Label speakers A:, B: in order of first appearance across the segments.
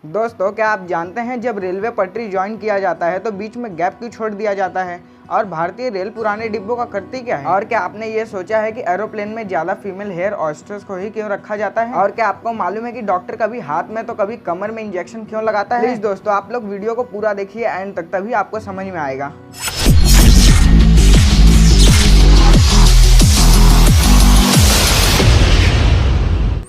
A: दोस्तों, क्या आप जानते हैं जब रेलवे पटरी ज्वाइन किया जाता है तो बीच में गैप क्यों छोड़ दिया जाता है? और भारतीय रेल पुराने डिब्बों का करती क्या है? और क्या आपने ये सोचा है कि एरोप्लेन में ज्यादा फीमेल हेयर होस्टेस को ही क्यों रखा जाता है? और क्या आपको मालूम है कि डॉक्टर कभी हाथ में तो कभी कमर में इंजेक्शन क्यों लगाता है? प्लीज दोस्तों, आप लोग वीडियो को पूरा देखिए एंड तक, तभी आपको समझ में आएगा।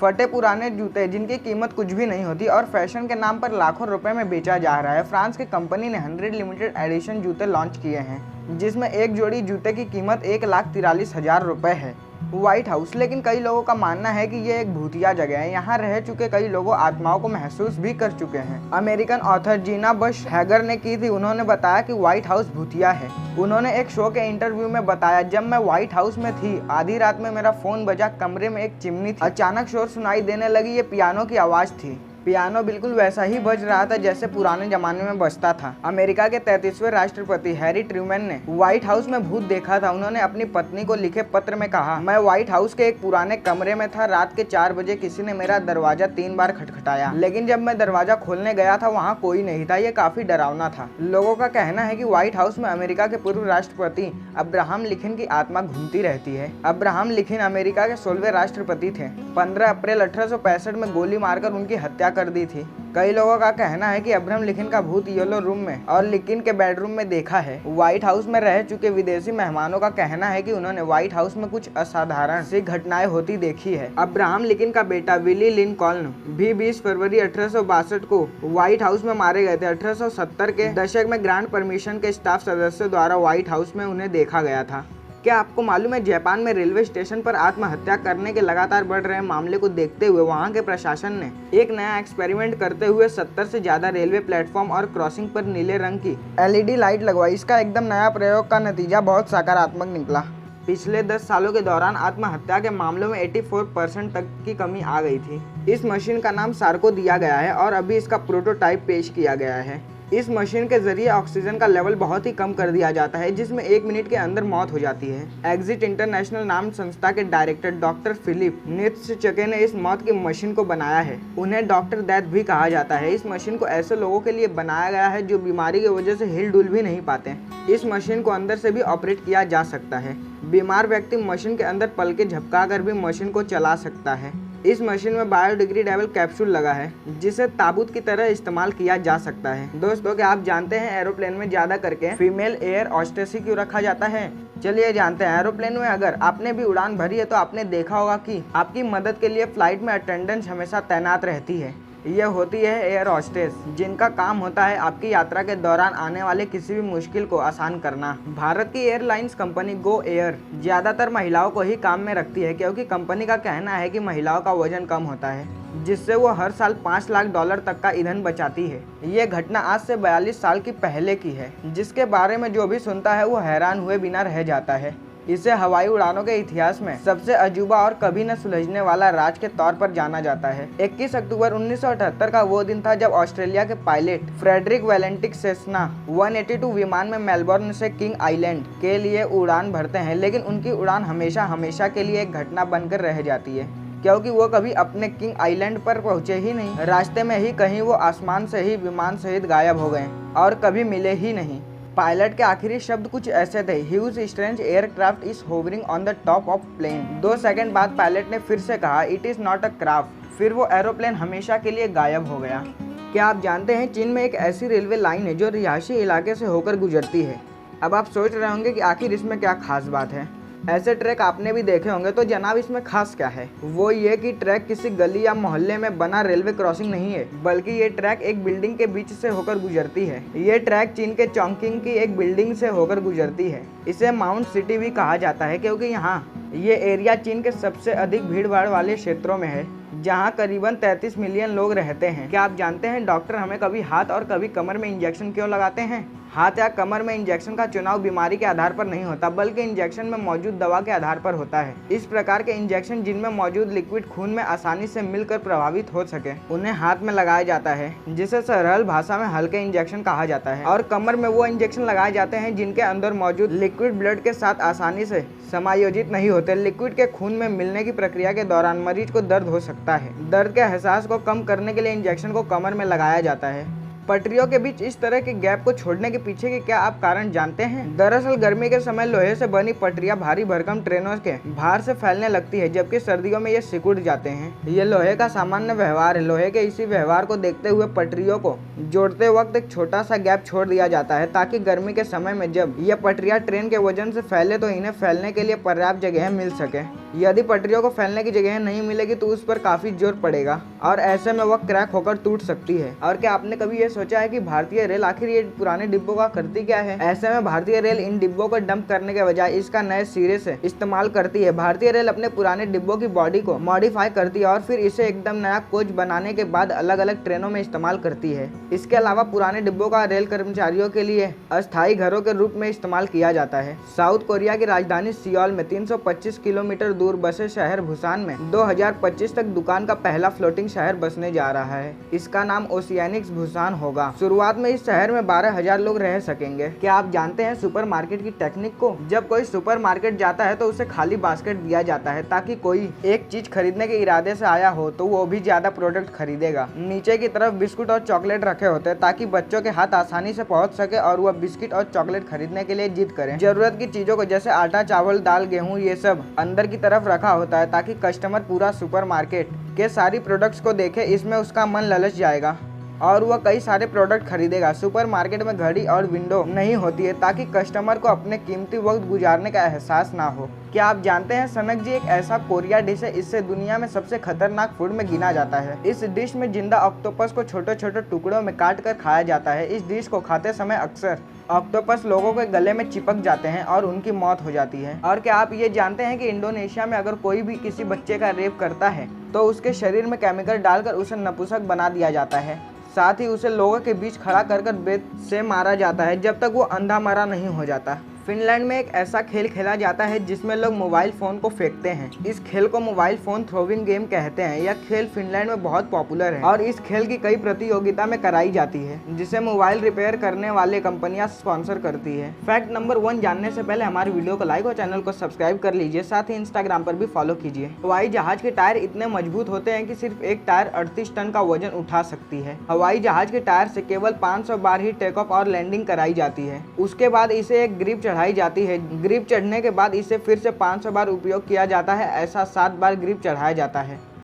A: फटे पुराने जूते जिनकी कीमत कुछ भी नहीं होती और फैशन के नाम पर लाखों रुपए में बेचा जा रहा है। फ्रांस की कंपनी ने 100 लिमिटेड एडिशन जूते लॉन्च किए हैं, जिसमें एक जोड़ी जूते की कीमत 1,43,000 रुपए है। व्हाइट हाउस, लेकिन कई लोगों का मानना है कि ये एक भूतिया जगह है। यहाँ रह चुके कई लोगों आत्माओं को महसूस भी कर चुके हैं। अमेरिकन ऑथर जीना बश हैगर ने की थी। उन्होंने बताया कि व्हाइट हाउस भूतिया है। उन्होंने एक शो के इंटरव्यू में बताया, जब मैं व्हाइट हाउस में थी, आधी रात में मेरा फोन बजा, कमरे में एक चिमनी थी, अचानक शोर सुनाई देने लगी। ये पियानो की आवाज थी। पियानो बिल्कुल वैसा ही बज रहा था जैसे पुराने जमाने में बजता था। अमेरिका के 33वें राष्ट्रपति हैरी ट्रूमैन ने व्हाइट हाउस में भूत देखा था। उन्होंने अपनी पत्नी को लिखे पत्र में कहा, मैं व्हाइट हाउस के एक पुराने कमरे में था। रात के 4 बजे किसी ने मेरा दरवाजा 3 बार खटखटाया, लेकिन जब मैं दरवाजा खोलने गया था वहाँ कोई नहीं था। ये काफी डरावना था। लोगों का कहना है कि व्हाइट हाउस में अमेरिका के पूर्व राष्ट्रपति अब्राहम लिंकन की आत्मा घूमती रहती है। अब्राहम लिंकन अमेरिका के 16वें राष्ट्रपति थे। 15 अप्रैल 1865 में गोली मारकर उनकी हत्या कर दी थी। कई लोगों का कहना है कि अब्राहम लिंकन का भूत येलो रूम में और लिंकन के बेडरूम में देखा है। व्हाइट हाउस में रह चुके विदेशी मेहमानों का कहना है कि उन्होंने व्हाइट हाउस में कुछ असाधारण सी घटनाएं होती देखी है। अब्राहम लिंकन का बेटा विली लिंकॉल्न भी 20 फरवरी 1862 को व्हाइट हाउस में मारे गए थे। 1870 के दशक में ग्रांड परमिशन के स्टाफ सदस्यों द्वारा व्हाइट हाउस में उन्हें देखा गया था। क्या आपको मालूम है, जापान में रेलवे स्टेशन पर आत्महत्या करने के लगातार बढ़ रहे मामले को देखते हुए वहां के प्रशासन ने एक नया एक्सपेरिमेंट करते हुए 70 से ज्यादा रेलवे प्लेटफॉर्म और क्रॉसिंग पर नीले रंग की LED लाइट लगवाई। इसका एकदम नया प्रयोग का नतीजा बहुत सकारात्मक निकला। पिछले 10 सालों के दौरान आत्महत्या के मामलों में 84% तक की कमी आ गई थी। इस मशीन का नाम सार्को दिया गया है और अभी इसका प्रोटोटाइप पेश किया गया है। इस मशीन के जरिए ऑक्सीजन का लेवल बहुत ही कम कर दिया जाता है, जिसमें 1 मिनट के अंदर मौत हो जाती है। एग्जिट इंटरनेशनल नाम संस्था के डायरेक्टर डॉक्टर फिलिप नित्सचके ने इस मौत की मशीन को बनाया है। उन्हें डॉक्टर डेथ भी कहा जाता है। इस मशीन को ऐसे लोगों के लिए बनाया गया है जो बीमारी की वजह से हिल डुल भी नहीं पाते। इस मशीन को अंदर से भी ऑपरेट किया जा सकता है। बीमार व्यक्ति मशीन के अंदर पलके झपका कर भी मशीन को चला सकता है। इस मशीन में बायोडिग्रेडेबल कैप्सूल लगा है, जिसे ताबूत की तरह इस्तेमाल किया जा सकता है। दोस्तों, क्या आप जानते हैं एरोप्लेन में ज्यादा करके फीमेल एयर होस्टेस ही क्यों रखा जाता है? चलिए जानते हैं। एरोप्लेन में अगर आपने भी उड़ान भरी है तो आपने देखा होगा कि आपकी मदद के लिए फ्लाइट में अटेंडेंट हमेशा तैनात रहती है। यह होती है एयर होस्टेस, जिनका काम होता है आपकी यात्रा के दौरान आने वाले किसी भी मुश्किल को आसान करना। भारत की एयरलाइंस कंपनी गो एयर ज्यादातर महिलाओं को ही काम में रखती है, क्योंकि कंपनी का कहना है कि महिलाओं का वजन कम होता है, जिससे वो हर साल $5 लाख तक का ईंधन बचाती है। ये घटना आज से 42 साल की पहले की है, जिसके बारे में जो भी सुनता है वो हैरान हुए बिना रह जाता है। इसे हवाई उड़ानों के इतिहास में सबसे अजूबा और कभी न सुलझने वाला राज के तौर पर जाना जाता है। 21 अक्टूबर 1978 का वो दिन था जब ऑस्ट्रेलिया के पायलट फ्रेडरिक वेलेंटिक सेस्ना 182 विमान में मेलबोर्न से किंग आइलैंड के लिए उड़ान भरते हैं, लेकिन उनकी उड़ान हमेशा के लिए एक घटना बनकर रह जाती है, क्योंकि वो कभी अपने किंग आइलैंड पर पहुंचे ही नहीं। रास्ते में ही कहीं वो आसमान से ही विमान सहित गायब हो गए और कभी मिले ही नहीं। पायलट के आखिरी शब्द कुछ ऐसे थे, huge strange aircraft is hovering on the top of plane. 2 second बाद पायलट ने फिर से कहा, it is not a craft. फिर वो एरोप्लेन हमेशा के लिए गायब हो गया। क्या आप जानते हैं, चीन में एक ऐसी रेलवे लाइन है जो रिहायशी इलाके से होकर गुजरती है। अब आप सोच रहे होंगे कि आखिर इसमें क्या खास बात है। ऐसे ट्रैक आपने भी देखे होंगे, तो जनाब इसमें खास क्या है? वो ये कि ट्रैक किसी गली या मोहल्ले में बना रेलवे क्रॉसिंग नहीं है, बल्कि ये ट्रैक एक बिल्डिंग के बीच से होकर गुजरती है। ये ट्रैक चीन के चॉन्किंग की एक बिल्डिंग से होकर गुजरती है। इसे माउंट सिटी भी कहा जाता है, क्योंकि यहाँ ये एरिया चीन के सबसे अधिक भीड़ भाड़ वाले क्षेत्रों में है, जहाँ करीबन 33 मिलियन लोग रहते हैं। क्या आप जानते हैं डॉक्टर हमें कभी हाथ और कभी कमर में इंजेक्शन क्यों लगाते हैं? हाथ या कमर में इंजेक्शन का चुनाव बीमारी के आधार पर नहीं होता, बल्कि इंजेक्शन में मौजूद दवा के आधार पर होता है। इस प्रकार के इंजेक्शन जिनमें मौजूद लिक्विड खून में आसानी से मिलकर प्रभावित हो सके उन्हें हाथ में लगाया जाता है, जिसे सरल भाषा में हल्के इंजेक्शन कहा जाता है। और कमर में वो इंजेक्शन लगाए जाते हैं जिनके अंदर मौजूद लिक्विड ब्लड के साथ आसानी से समायोजित नहीं होते। लिक्विड के खून में मिलने की प्रक्रिया के दौरान मरीज को दर्द हो सकता है। दर्द के एहसास को कम करने के लिए इंजेक्शन को कमर में लगाया जाता है। पटरियों के बीच इस तरह के गैप को छोड़ने के पीछे के क्या आप कारण जानते हैं? दरअसल गर्मी के समय लोहे से बनी पटरियां भारी भरकम ट्रेनों के भार से फैलने लगती है, जबकि सर्दियों में ये सिकुड़ जाते हैं। ये लोहे का सामान्य व्यवहार है। लोहे के इसी व्यवहार को देखते हुए पटरियों को जोड़ते वक्त एक छोटा सा गैप छोड़ दिया जाता है, ताकि गर्मी के समय में जब ये पटरियां ट्रेन के वजन से फैले तो इन्हें फैलने के लिए पर्याप्त जगह मिल सके। यदि पटरियों को फैलने की जगह नहीं मिलेगी तो उस पर काफी जोर पड़ेगा और ऐसे में वह क्रैक होकर टूट सकती है। और क्या आपने कभी ये सोचा है कि भारतीय रेल आखिर ये पुराने डिब्बों का करती क्या है? ऐसे में भारतीय रेल इन डिब्बों को डंप करने के बजाय इसका नए सिरे से इस्तेमाल करती है। भारतीय रेल अपने पुराने डिब्बों की बॉडी को मॉडिफाई करती है और फिर इसे एकदम नया कोच बनाने के बाद अलग अलग ट्रेनों में इस्तेमाल करती है। इसके अलावा पुराने डिब्बों का रेल कर्मचारियों के लिए अस्थायी घरों के रूप में इस्तेमाल किया जाता है। साउथ कोरिया की राजधानी सियोल में 325 किलोमीटर दूर बसे शहर बुसान में 2025 तक दुकान का पहला फ्लोटिंग शहर बसने जा रहा है। इसका नाम ओशियानिक्स बुसान होगा। शुरुआत में इस शहर में 12,000 लोग रह सकेंगे। क्या आप जानते हैं सुपरमार्केट की टेक्निक को? जब कोई सुपरमार्केट जाता है तो उसे खाली बास्केट दिया जाता है, ताकि कोई एक चीज खरीदने के इरादे से आया हो तो वो भी ज्यादा प्रोडक्ट खरीदेगा। नीचे की तरफ बिस्कुट और चॉकलेट रखे होते हैं, ताकि बच्चों के हाथ आसानी से पहुंच सके और वह बिस्किट और चॉकलेट खरीदने के लिए जिद करें। जरूरत की चीजों को जैसे आटा, चावल, दाल, गेहूं ये सब अंदर की तरफ रखा होता है, ताकि कस्टमर पूरा सुपरमार्केट के सारी प्रोडक्ट्स को देखे। इसमें उसका मन ललच जाएगा और वह कई सारे प्रोडक्ट खरीदेगा। सुपरमार्केट में घड़ी और विंडो नहीं होती है, ताकि कस्टमर को अपने कीमती वक्त गुजारने का एहसास ना हो। क्या आप जानते हैं सनक जी एक ऐसा कोरिया डिश है, इससे दुनिया में सबसे खतरनाक फूड में गिना जाता है। इस डिश में जिंदा ऑक्टोपस को छोटे छोटे टुकड़ों में काट कर खाया जाता है। इस डिश को खाते समय अक्सर ऑक्टोपस लोगों के गले में चिपक जाते हैं और उनकी मौत हो जाती है। और क्या आप ये जानते हैं कि इंडोनेशिया में अगर कोई भी किसी बच्चे का रेप करता है तो उसके शरीर में केमिकल डालकर उसे नपुंसक बना दिया जाता है। साथ ही उसे लोगों के बीच खड़ा कर बेत से मारा जाता है जब तक वो अंधा मरा नहीं हो जाता। फिनलैंड में एक ऐसा खेल खेला जाता है जिसमें लोग मोबाइल फ़ोन को फेंकते हैं। इस खेल को मोबाइल फ़ोन थ्रोविंग गेम कहते हैं। यह खेल फिनलैंड में बहुत पॉपुलर है और इस खेल की कई प्रतियोगिता में कराई जाती है, जिसे मोबाइल रिपेयर करने वाले कंपनियां स्पॉन्सर करती है। फैक्ट नंबर 1 जानने से पहले हमारी वीडियो को लाइक और चैनल को सब्सक्राइब कर लीजिए। साथ ही इंस्टाग्राम पर भी फॉलो कीजिए। हवाई जहाज के टायर इतने मजबूत होते हैं कि सिर्फ एक टायर 38 टन का वजन उठा सकती है। हवाई जहाज के टायर से केवल 500 बार ही टेक ऑफ और लैंडिंग कराई जाती है। उसके बाद इसे एक ग्रिप चढ़ाई जाती है। ग्रिप चढ़ने के बाद इसे फिर से 500 बार उपयोग किया जाता है। ऐसा 7 बार ग्रिप चढ़ाया जाता है।